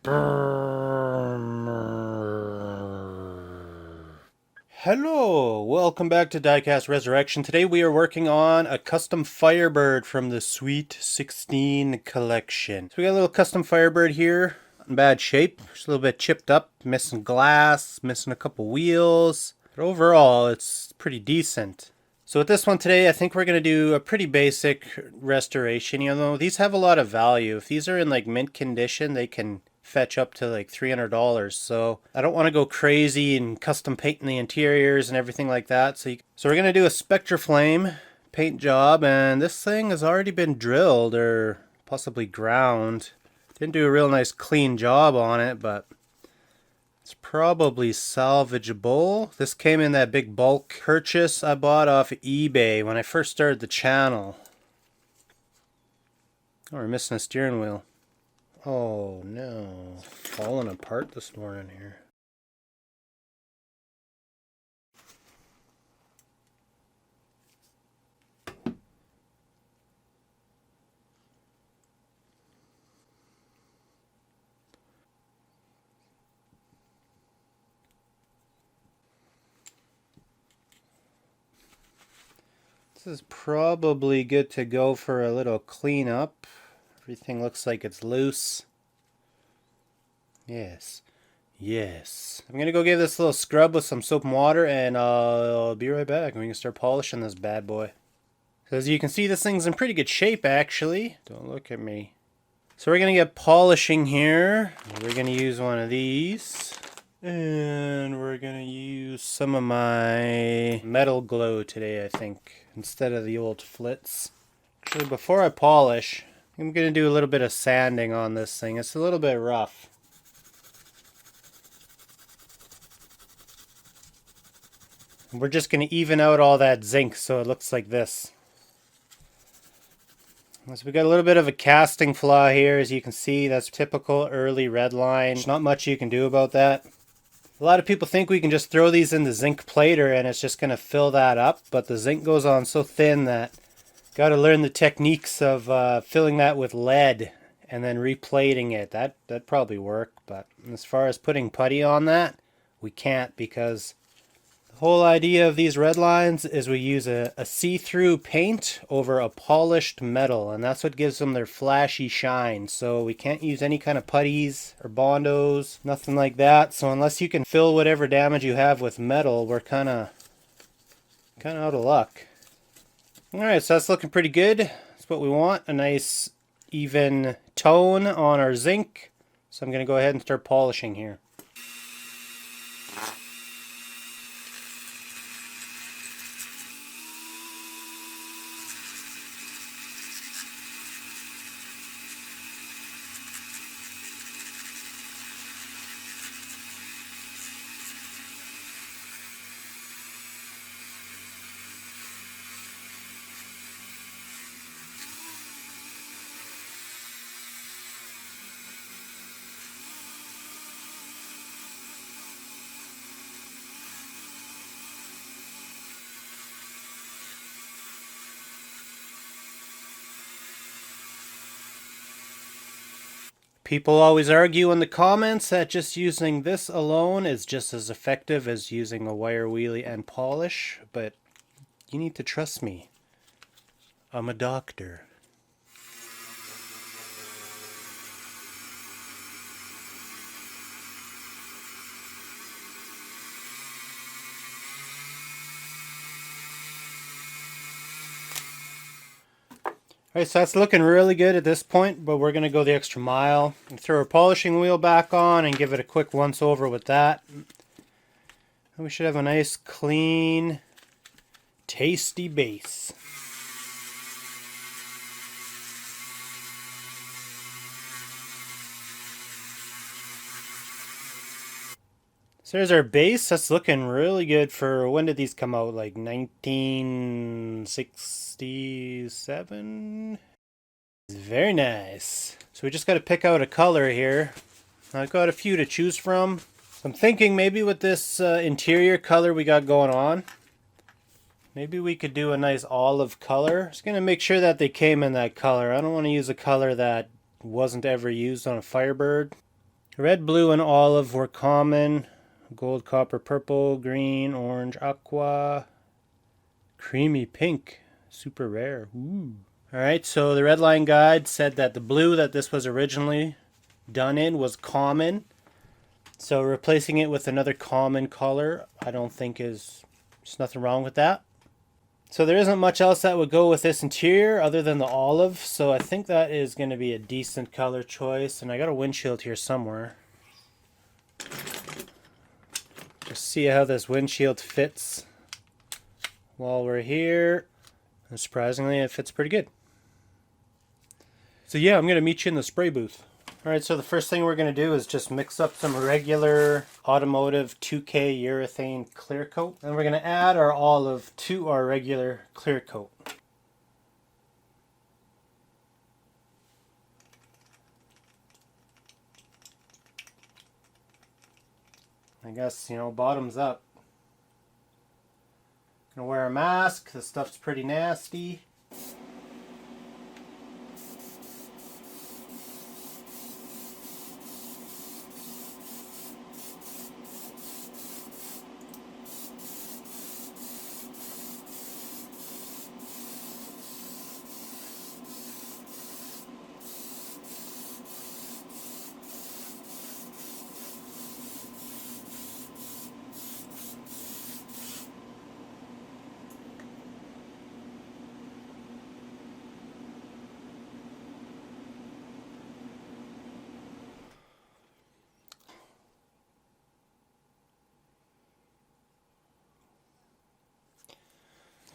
Hello, welcome back to Diecast Resurrection. Today we are working on a Custom Firebird from the Sweet 16 collection. So we got a little Custom Firebird here, in bad shape. Just a little bit chipped up, missing glass, missing a couple wheels. But overall, it's pretty decent. So with this one today, I think we're going to do a pretty basic restoration. You know, these have a lot of value. If these are in like mint condition, they can fetch up to like $300. So I don't want to go crazy and custom painting the interiors and everything like that. So we're going to do a Spectra Flame paint job, and this thing has already been drilled or possibly ground. Didn't do a real nice clean job on it, but it's probably salvageable. This came in that big bulk purchase I bought off eBay when I first started the channel. Oh, we're missing a steering wheel. Oh no, falling apart this morning here. This is probably good to go for a little cleanup. Everything looks like it's loose. Yes. Yes. I'm going to go give this a little scrub with some soap and water, and I'll be right back. We can start polishing this bad boy. So as you can see, this thing's in pretty good shape, actually. Don't look at me. So we're going to get polishing here. We're going to use one of these. And we're going to use some of my metal glow today, I think, instead of the old flits. Actually, before I polish, I'm going to do a little bit of sanding on this thing. It's a little bit rough. We're just going to even out all that zinc so it looks like this. So we got a little bit of a casting flaw here, as you can see. That's typical early Redline. There's not much you can do about that. A lot of people think we can just throw these in the zinc plater and it's just going to fill that up, but the zinc goes on so thin that got to learn the techniques of filling that with lead and then replating it. That'd probably work, but as far as putting putty on that, we can't, because the whole idea of these Redlines is we use a see-through paint over a polished metal, and that's what gives them their flashy shine. So we can't use any kind of putties or Bondos, nothing like that. So unless you can fill whatever damage you have with metal, we're kind of out of luck. Alright, so that's looking pretty good. That's what we want, a nice even tone on our zinc. So I'm going to go ahead and start polishing here. People always argue in the comments that just using this alone is just as effective as using a wire wheelie and polish, but you need to trust me. I'm a doctor. Alright, so that's looking really good at this point, but we're going to go the extra mile. And throw our polishing wheel back on and give it a quick once over with that. And we should have a nice, clean, tasty base. So there's our base. That's looking really good for, when did these come out? Like 1967? Very nice. So we just got to pick out a color here. I've got a few to choose from. So I'm thinking maybe with this interior color we got going on, maybe we could do a nice olive color. Just going to make sure that they came in that color. I don't want to use a color that wasn't ever used on a Firebird. Red, blue, and olive were common. Gold, copper, purple, green, orange, aqua, creamy pink, super rare. Ooh. Alright, so the Redline guide said that the blue that this was originally done in was common. So replacing it with another common color, I don't think there's nothing wrong with that. So there isn't much else that would go with this interior other than the olive. So I think that is going to be a decent color choice. And I got a windshield here somewhere. Just see how this windshield fits while we're here. And surprisingly, it fits pretty good. So yeah, I'm going to meet you in the spray booth. Alright, so the first thing we're going to do is just mix up some regular automotive 2K urethane clear coat. And we're going to add our olive to our regular clear coat. I guess, bottoms up. Gonna wear a mask. This stuff's pretty nasty.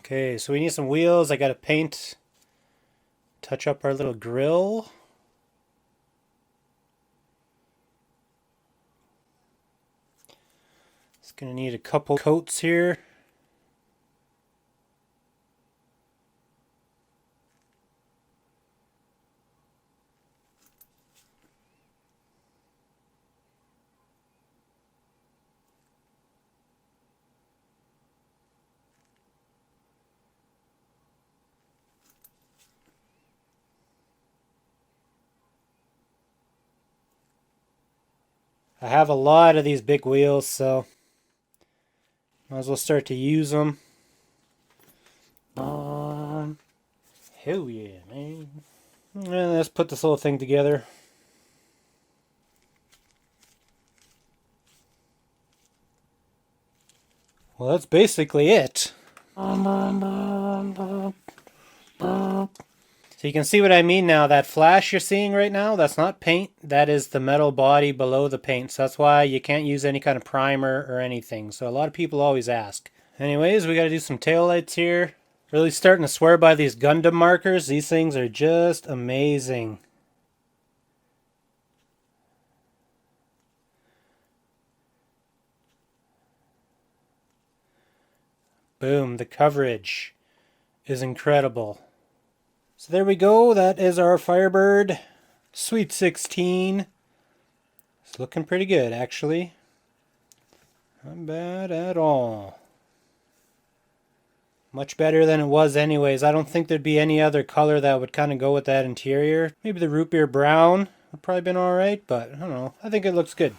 Okay, so we need some wheels. I got to paint, touch up our little grill. It's going to need a couple coats here. I have a lot of these big wheels, so might as well start to use them. Hell yeah, man. And let's put this little thing together. Well, that's basically it. So you can see what I mean now. That flash you're seeing right now, that's not paint. That is the metal body below the paint. So that's why you can't use any kind of primer or anything. So a lot of people always ask. Anyways, we got to do some taillights here. Really starting to swear by these Gundam markers. These things are just amazing. Boom, the coverage is incredible. So there we go, that is our Firebird Sweet 16. It's looking pretty good, actually. Not bad at all. Much better than it was anyways. I don't think there'd be any other color that would kind of go with that interior. Maybe the root beer brown would probably been alright, but I don't know. I think it looks good.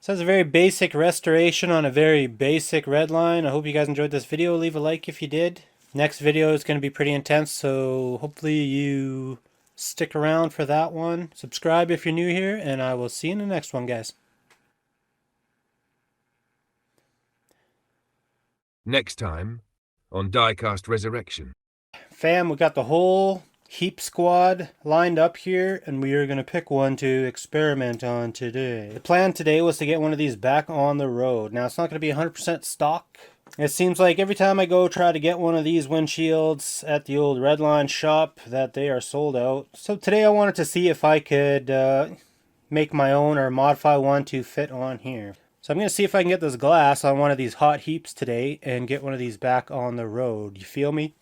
So that's a very basic restoration on a very basic Redline. I hope you guys enjoyed this video. Leave a like if you did. Next video is going to be pretty intense, so hopefully you stick around for that one. Subscribe if you're new here, and I will see you in the next one, guys. Next time on Diecast Resurrection. Fam, we got the whole heap squad lined up here, and we are going to pick one to experiment on today. The plan today was to get one of these back on the road. Now, it's not going to be 100% stock. It seems like every time I go try to get one of these windshields at the old Redline shop that they are sold out. So today I wanted to see if I could make my own or modify one to fit on here. So I'm going to see if I can get this glass on one of these hot heaps today and get one of these back on the road. You feel me?